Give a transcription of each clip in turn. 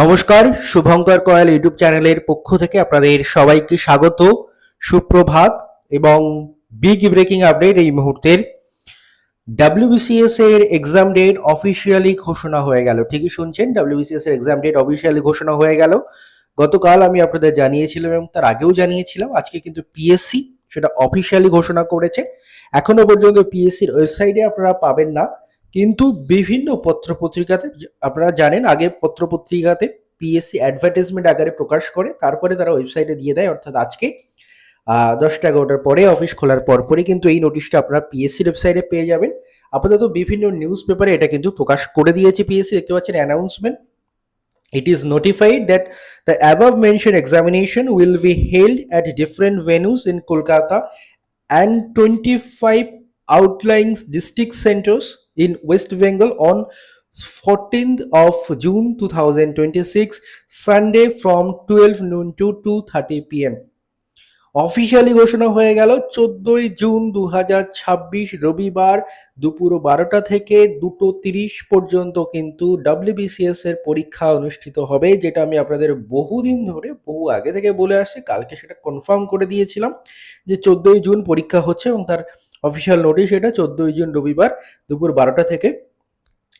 নমস্কার, শুভঙ্কর কয়াল ইউটিউব চ্যানেলের পক্ষ থেকে আপনাদের সবাইকে স্বাগত, সুপ্রভাত এবং বিগ ব্রেকিং আপডেট। এই মুহূর্তের ডাব্লিউবিসিএস এর এক্সাম ডেট অফিসিয়ালি ঘোষণা হয়ে গেল। ঠিকই শুনছেন, ডাব্লিউবিসিএস এর এক্সাম ডেট অফিসিয়ালি ঘোষণা হয়ে গেল। গতকাল আমি আপনাদের জানিয়েছিলাম এবং তার আগেও জানিয়েছিলাম, আজকে কিন্তু পিএসসি সেটা অফিসিয়ালি ঘোষণা করেছে। এখনো পর্যন্ত পিএসসির ওয়েবসাইটে আপনারা পাবেন না, কিন্তু বিভিন্ন পত্রপত্রিকাতে আপনারা জানেন আগে পত্রপত্রিকাতে পিএসসি অ্যাডভার্টাইজমেন্ট আকারে প্রকাশ করে, তারপরে তারা ওয়েবসাইটে দিয়ে দেয়। অর্থাৎ আজকে 10টা 11টার পরে অফিস খোলার পরপরই কিন্তু এই নোটিশটা আপনারা পিএসসির ওয়েবসাইটে পেয়ে যাবেন। আপাতত বিভিন্ন নিউজ পেপারে এটা কিন্তু প্রকাশ করে দিয়েছে পিএসসি, দেখতে পাচ্ছেন announcement. It is notified that the above mentioned examination will be held at different venues in Kolkata and 25 outlying district centers in West Bengal on 14th of June 2026, Sunday from 12 noon to 2:30 p.m. Officially ঘোষণা হয়ে গেল 14ই June 2026 রবিবার দুপুর 12টা থেকে 2:30 পর্যন্ত কিন্তু WBCS এর পরীক্ষা অনুষ্ঠিত হবে, যেটা আমি আপনাদের বহুদিন ধরে বহু আগে থেকে বলে আসছি। কালকে সেটা কনফার্ম করে দিয়েছিলাম যে 14ই জুন পরীক্ষা হচ্ছে এবং তার অফিসিয়াল নোটিশ এটা 14ই জুন রবিবার দুপুর 12টা থেকে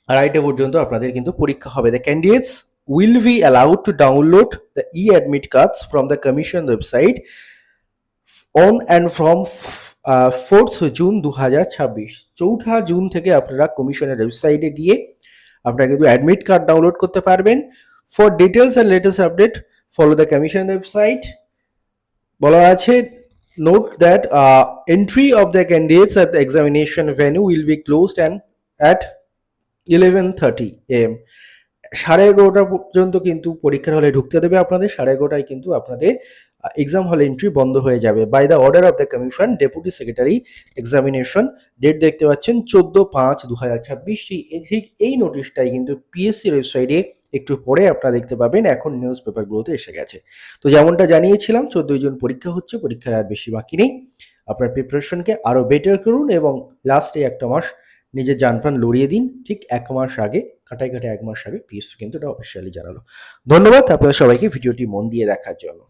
2:30 পর্যন্ত আপনাদের কিন্তু পরীক্ষা হবে। The candidates will be allowed to download the e-admit cards from the commission website on and from 4th June 2026। 4ঠা June থেকে আপনারা কমিশনের ওয়েবসাইটে গিয়ে আপনারা কিন্তু অ্যাডমিট কার্ড ডাউনলোড করতে পারবেন। For details and latest update follow the commission website. বলা আছে, note that entry of the candidates at the examination venue will be closed and at 11:30 AM। 11:30 পর্যন্ত কিন্তু পরীক্ষার হলে ঢুকতে দেবে আপনাদের, 11:30টায় কিন্তু আপনাদের এক্সাম হল এন্ট্রি বন্ধ হয়ে যাবে। By the order of the commission deputy secretary examination. Date দেখতে পাচ্ছেন 14/5/2026। এই নোটিশটাই কিন্তু পিএসসির ওয়েবসাইটে একটু পরে আপনারা দেখতে পাবেন, এখন নিউজ পেপারগুলোতে এসে গেছে। তো যেমনটা জানিয়েছিলাম 14ই জুন পরীক্ষা হচ্ছে, পরীক্ষার আর বেশি বাকি নেই। আপনার প্রিপারেশনকে আরও বেটার করুন এবং লাস্টে একটা মাস নিজের জান প্রাণ লড়িয়ে দিন। ঠিক 1 মাস আগে, কাটায় 1 মাস আগে পিএসসি কিন্তু এটা অফিসিয়ালি জানালো। ধন্যবাদ আপনাদের সবাইকে ভিডিওটি মন দিয়ে দেখার জন্য।